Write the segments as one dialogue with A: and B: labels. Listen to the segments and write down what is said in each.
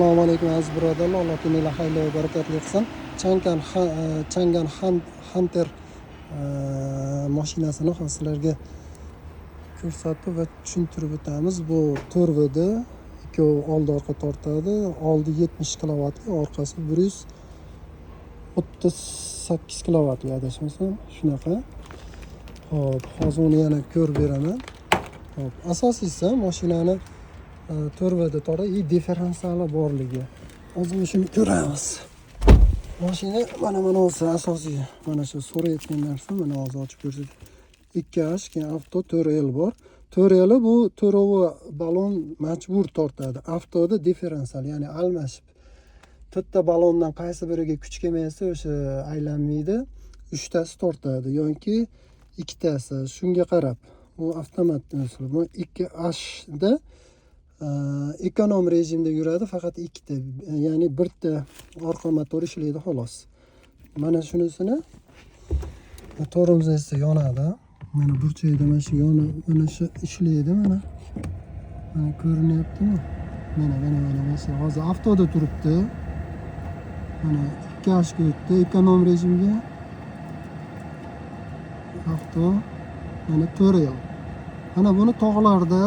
A: Assalomu alaykum aziz birodarlar, Alloh kuninglar xayrli va barakatli qilsin. Chang'an Hunter mashinasini sizlarga ko'rsatib va tushuntirib o'tamiz. Bu 4VD, ikkovi oldi orqa tortadi. Oldi 70 kilovatli, orqasi 138 kilovatli adashmasam, shunaqa. Hop, hozir uni yana ko'rib beraman. Hop, asosiysi mashinani 4VD tori differensiali borligi. Hozir shuni ko'ramiz. Mashina mana o'zi asosiy, mana shu so'rayotgan narsa, mana hozir ochib ko'rsatdim. 2H, keyin avto 4L bor. 4L bu to'rovi balon majbur tortadi. Avtoda differensial, ya'ni almashib. To'rtta balondan qaysi biriga kuch kelmaysa, o'sha aylanmaydi. 3tasi tortadi yoki 2tasi. Shunga qarab, bu avtomat usul. Bu 2H da ekonom rejimda yuradi, faqat ikkita, ya'ni bitta orqa motor ishlaydi xolos. Mana shunisini motorimiz esa yonadi. Mana burchakda mana shu mana shu ishlaydi, mana ko'rinyaptimi? Mana shu hozir avtoda turibdi. Mana 2H ga o'tdi, ekonom rejimga. Avto, mana 4L. Mana buni tog'larda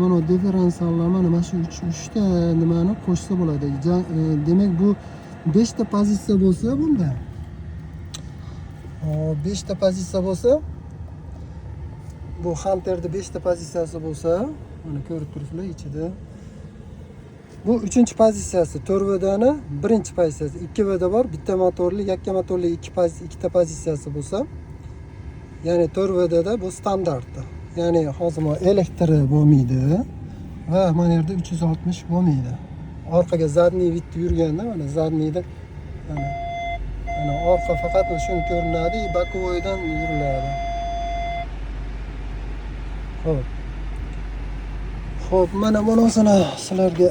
A: mana differensiallar mana shu 3 ta nimani qo'shsa bo'ladi. Demak bu 5 ta pozitsiya bo'lsa bunda. 5 ta pozitsiya bo'lsa, bu Hunter'da 5 ta pozitsiyasi bo'lsa, mana ko'rib turibsizlar ichida. Bu 3-pozitsiyasi, 4VDni 1-pozitsiyasi. 2VD bor, bitta motorli, yakka motorli 2 ta pozitsiyasi bo'lsa, ya'ni 4VDda bu standartda. Ya'ni hozir elektri bo'lmaydi va mana yerda 360 bo'lmaydi. Orqaga zadniy vitni yurganda, mana zadniyda mana orqa faqat shuni ko'rinadi, bokovoydan yuriladi. Xo'p, mana bunisini sizlarga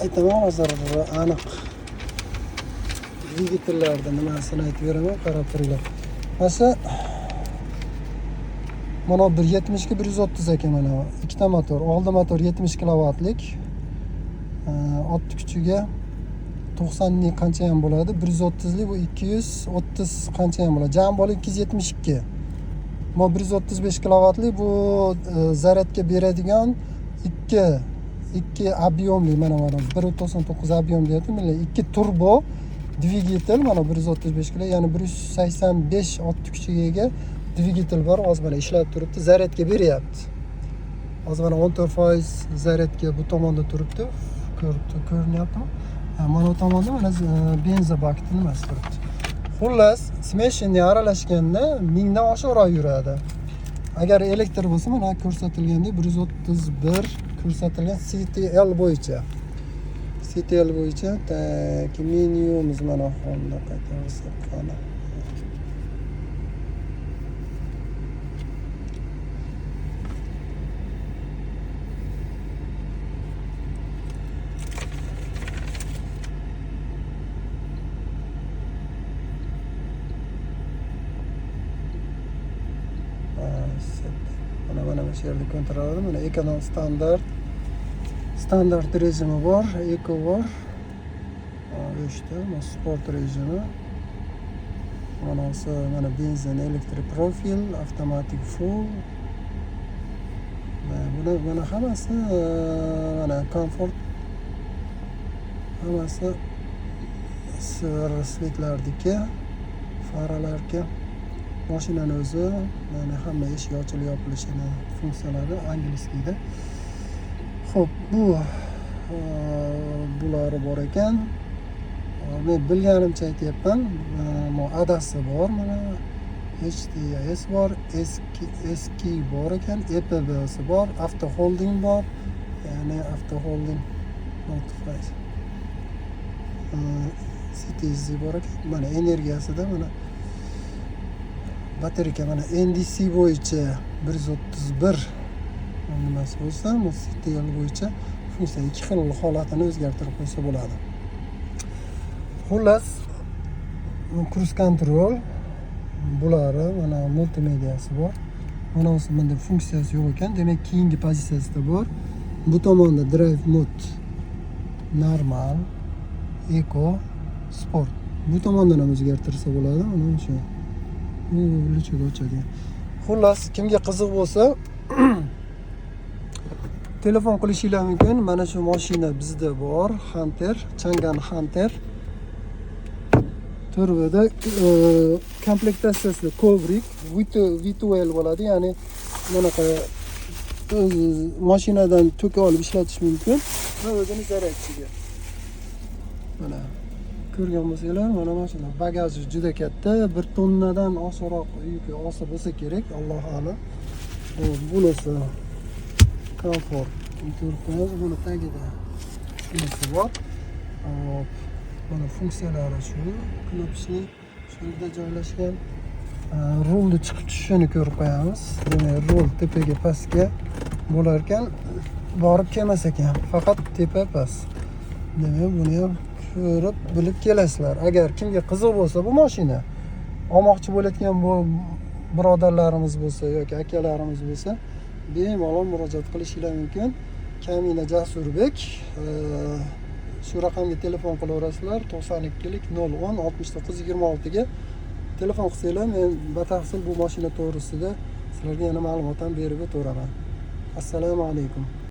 A: aytaman hozir aniq. Dvigatellarda nimasini aytib beraman, qarab turinglar. Masa mana 170 ga 130 ekan, mana ikkita motor. Oldi motor 70 kilovatlik. Otdi kuchiga 90 ning qancha ham bo'ladi? 130 lik, bu 230 qancha ham bo'ladi? Jam bo'lib 272. Bu 135 kilovatlik, bu zaryadga beradigan 2 объемli, mana 1.99 объем deyapti. Mana 2 turbo dvigatel, mana 135 kilo, ya'ni 185 otdi kuchiga ega dvigatel bor. Hozir mana ishlab turibdi, zaryadga beryapti. Hozir mana 14% zaryadga bu tomonda turibdi. Ko'rinyaptimi? Mana bu tomonda mana benzin bakti nimasi turibdi. Xullas, smeshinni aralashganda 1000 dan oshiqroq yuradi. Agar elektr bo'lsa, mana ko'rsatilgandek 131 ko'rsatilgan CTL bo'yicha. CTL bo'yicha menuyimiz mana Honda qaytarsa qana. Mana shu yerda kontrolda mana ekonom standart rejimi bor, eko bor. Mana sport rejimi. Mana benzin, elektrik profil, avtomatik full. Mana hammasi mana komfort. Hammasi svetlardagi faralarga. Mashinani o'zi, mana hamma eshik ochilib yopilishini funksiyalari angliskiyda. Xo'p, bulari bor ekan. Men bilganimcha aytyapman. ADAS'i bor, mana HTS bor, SK bor ekan, EPB'si bor, auto holding bor, ya'ni auto holding notify. CTZ bor ekan. Mana energiyasida mana batareyka mana NDC bo'yicha 131 nimasi bo'lsa, bu CTL bo'yicha funksiya 2 xil holatini o'zgartirib qo'ysa bo'ladi. Xullas, cruise control bulari, mana multimediyasi bor. Mana bunda funksiyasi yo'q ekan, demak keyingi pozitsiyasida bor. Bu tomonda drive mode normal, eko, sport. Bu tomondan ham o'zgartirsa bo'ladi. Mana shu. Bu lichaga ochadi. Xullas, kimga qiziq bo'lsa, telefon qilishingiz mumkin. Mana shu mashina bizda bor, Hunter, Chang'an Hunter. Turbada komplektatsiyasi kovrik, V12 bo'ladi, ya'ni bunaqa mashinadan to'ka olib ishlatish mumkin va o'zini zaryadchiga. Mana ko'rgan bo'lsanglar, mana mashina bagaji juda katta, 1 tonnadan oshiqroq yuk olsa bo'lsa kerak, Alloh a'lam. Bunisi komfort. Ko'rib, buni tagida shunisi bor. Hop. Mana funksiyalari shu, knopkani shu yerda joylashgan. Rulni chiqib tushishini ko'rib qo'yamiz. Demak, rul tepaga pastga bo'lar ekan, borib kelmas ekan, faqat tepa past. Demak, buni ham ko'rib bilib kelasizlar. Agar kimga qiziq bo'lsa bu mashina, olmoqchi bo'layotgan bu birodarlarimiz bo'lsa yoki akalarimiz bo'lsa, bemalol murojaat qilishingiz mumkin. Kamina Jasurbek, shu raqamga telefon qilaverasizlar. 92lik 010 69 26 ga telefon qilsanglar, men batafsil bu mashina to'g'risida sizlarga yana ma'lumot ham berib o'tiraman. Assalomu alaykum.